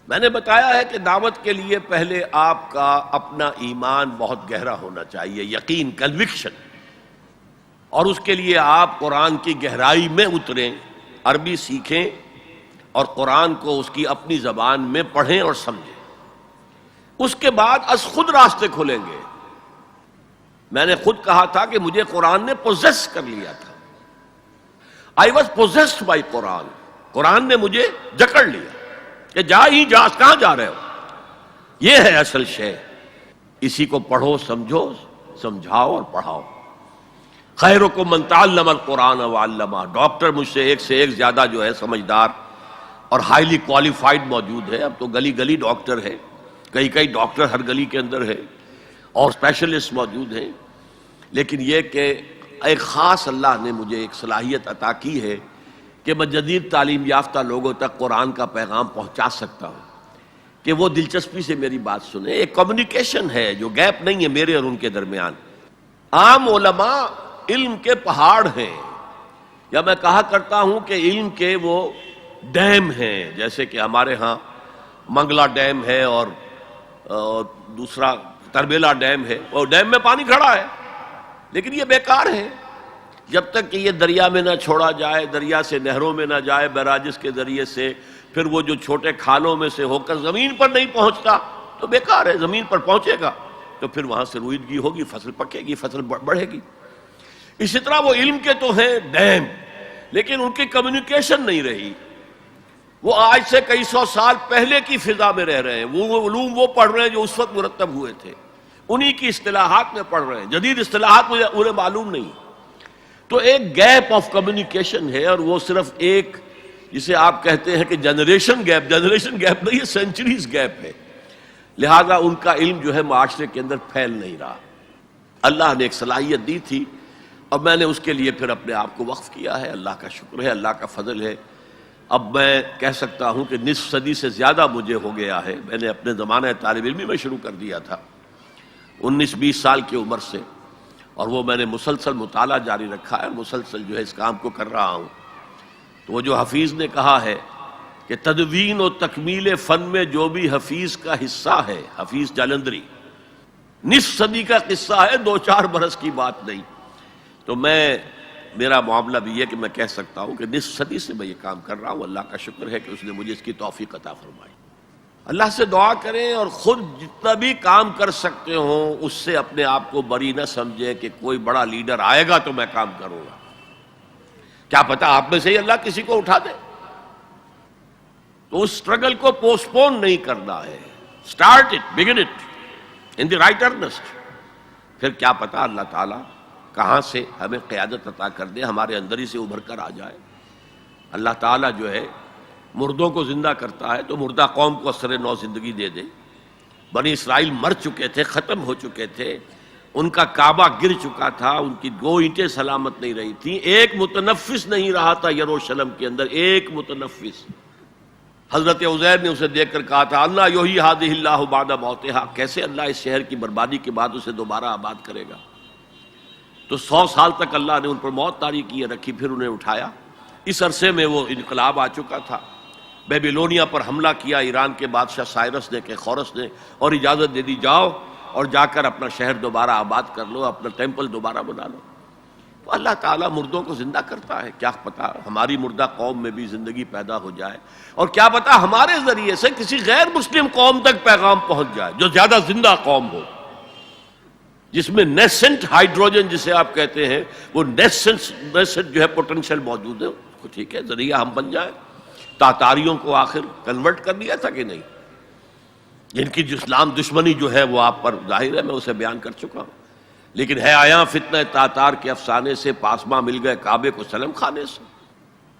میں نے بتایا ہے کہ دعوت کے لیے پہلے آپ کا اپنا ایمان بہت گہرا ہونا چاہیے، یقین، کنوکشن، اور اس کے لیے آپ قرآن کی گہرائی میں اتریں، عربی سیکھیں اور قرآن کو اس کی اپنی زبان میں پڑھیں اور سمجھیں۔ اس کے بعد از خود راستے کھلیں گے۔ میں نے خود کہا تھا کہ مجھے قرآن نے پوزیس کر لیا تھا۔ I was possessed by قرآن، قرآن نے مجھے جکڑ لیا کہ کہاں جا رہے ہو، یہ ہے اصل شے۔ اسی کو پڑھو، سمجھو، سمجھاؤ اور پڑھاؤ۔ خیرکم من تعلم القرآن وعلمہ۔ ڈاکٹر مجھ سے ایک زیادہ جو ہے سمجھدار اور ہائیلی کوالیفائڈ موجود ہے۔ اب تو گلی گلی ڈاکٹر ہے، کئی ڈاکٹر ہر گلی کے اندر ہے اور اسپیشلسٹ موجود ہیں، لیکن یہ کہ ایک خاص اللہ نے مجھے ایک صلاحیت عطا کی ہے کہ میں جدید تعلیم یافتہ لوگوں تک قرآن کا پیغام پہنچا سکتا ہوں کہ وہ دلچسپی سے میری بات سنیں۔ ایک کمیونیکیشن ہے جو گیپ نہیں ہے میرے اور ان کے درمیان۔ عام علماء علم کے پہاڑ ہیں، یا میں کہا کرتا ہوں کہ علم کے وہ ڈیم ہیں، جیسے کہ ہمارے ہاں منگلا ڈیم ہے اور دوسرا تربیلا ڈیم ہے، اور ڈیم میں پانی کھڑا ہے لیکن یہ بیکار ہے جب تک کہ یہ دریا میں نہ چھوڑا جائے، دریا سے نہروں میں نہ جائے، بیراجز کے ذریعے سے، پھر وہ جو چھوٹے کھالوں میں سے ہو کر زمین پر نہیں پہنچتا تو بیکار ہے۔ زمین پر پہنچے گا تو پھر وہاں سے رویدگی ہوگی، فصل پکے گی، فصل بڑھے گی۔ اسی طرح وہ علم کے تو ہیں ڈیم، لیکن ان کی کمیونیکیشن نہیں رہی۔ وہ آج سے کئی سو سال پہلے کی فضا میں رہ رہے ہیں، وہ علوم وہ پڑھ رہے ہیں جو اس وقت مرتب ہوئے تھے، انہی کی اصطلاحات میں پڑھ رہے ہیں، جدید اصطلاحات مجھے انہیں معلوم نہیں۔ تو ایک گیپ آف کمیونیکیشن ہے، اور وہ صرف ایک، جسے آپ کہتے ہیں کہ جنریشن گیپ نہیں ہے، سینچریز گیپ ہے۔ لہذا ان کا علم جو ہے معاشرے کے اندر پھیل نہیں رہا۔ اللہ نے ایک صلاحیت دی تھی اور میں نے اس کے لیے پھر اپنے آپ کو وقف کیا ہے۔ اللہ کا شکر ہے، اللہ کا فضل ہے۔ اب میں کہہ سکتا ہوں کہ نصف صدی سے زیادہ مجھے ہو گیا ہے۔ میں نے اپنے زمانہ طالب علمی میں شروع کر دیا تھا 19-20 سال کی عمر سے، اور وہ میں نے مسلسل مطالعہ جاری رکھا ہے، مسلسل جو ہے اس کام کو کر رہا ہوں۔ تو وہ جو حفیظ نے کہا ہے کہ تدوین و تکمیل فن میں جو بھی حفیظ کا حصہ ہے، حفیظ جالندری، نصف صدی کا قصہ ہے، 2-4 برس کی بات نہیں۔ تو میرا معاملہ بھی یہ کہ میں کہہ سکتا ہوں کہ نصف صدی سے میں یہ کام کر رہا ہوں۔ اللہ کا شکر ہے کہ اس نے مجھے اس کی توفیق عطا فرمائی۔ اللہ سے دعا کریں اور خود جتنا بھی کام کر سکتے ہوں اس سے اپنے آپ کو بری نہ سمجھے کہ کوئی بڑا لیڈر آئے گا تو میں کام کروں گا۔ کیا پتا آپ میں سے ہی اللہ کسی کو اٹھا دے۔ تو اس سٹرگل کو پوسٹ پون نہیں کرنا ہے، start it, begin it in the right earnest. پھر کیا پتا اللہ تعالیٰ کہاں سے ہمیں قیادت عطا کر دے، ہمارے اندر ہی سے ابھر کر آ جائے۔ اللہ تعالیٰ جو ہے مردوں کو زندہ کرتا ہے تو مردہ قوم کو اثر نو زندگی دے دے۔ بنی اسرائیل مر چکے تھے، ختم ہو چکے تھے، ان کا کعبہ گر چکا تھا، ان کی 2 اینٹیں سلامت نہیں رہی تھیں، ایک متنفس نہیں رہا تھا یروشلم کے اندر، ایک متنفس۔ حضرت عزیر نے اسے دیکھ کر کہا تھا اللہ یحیی ہذہ اللہ بعد موتہا، کیسے اللہ اس شہر کی بربادی کے بعد اسے دوبارہ آباد کرے گا۔ تو 100 سال تک اللہ نے ان پر موت طاری کیے رکھی، پھر انہیں اٹھایا۔ اس عرصے میں وہ انقلاب آ چکا تھا، بیبیلونیا پر حملہ کیا ایران کے بادشاہ سائرس نے کہ خورس نے، اور اجازت دے دی جاؤ اور جا کر اپنا شہر دوبارہ آباد کر لو، اپنا ٹیمپل دوبارہ بنا لو۔ تو اللہ تعالیٰ مردوں کو زندہ کرتا ہے، کیا پتا ہماری مردہ قوم میں بھی زندگی پیدا ہو جائے، اور کیا پتا ہمارے ذریعے سے کسی غیر مسلم قوم تک پیغام پہنچ جائے جو زیادہ زندہ قوم ہو، جس میں نیسنٹ ہائیڈروجن جسے آپ کہتے ہیں، وہ نیسنٹ جو ہے پوٹینشیل موجود ہے۔ ٹھیک ہے، ذریعہ ہم بن جائیں۔ تاتاریوں کو آخر کنورٹ کر دیا تھا کہ نہیں؟ جن کی اسلام دشمنی جو ہے وہ آپ پر ظاہر ہے، میں اسے بیان کر چکا ہوں۔ لیکن ہے آیا فتنہ تاتار کے افسانے سے، پاسماں مل گئے کعبے کو سلم کھانے سے۔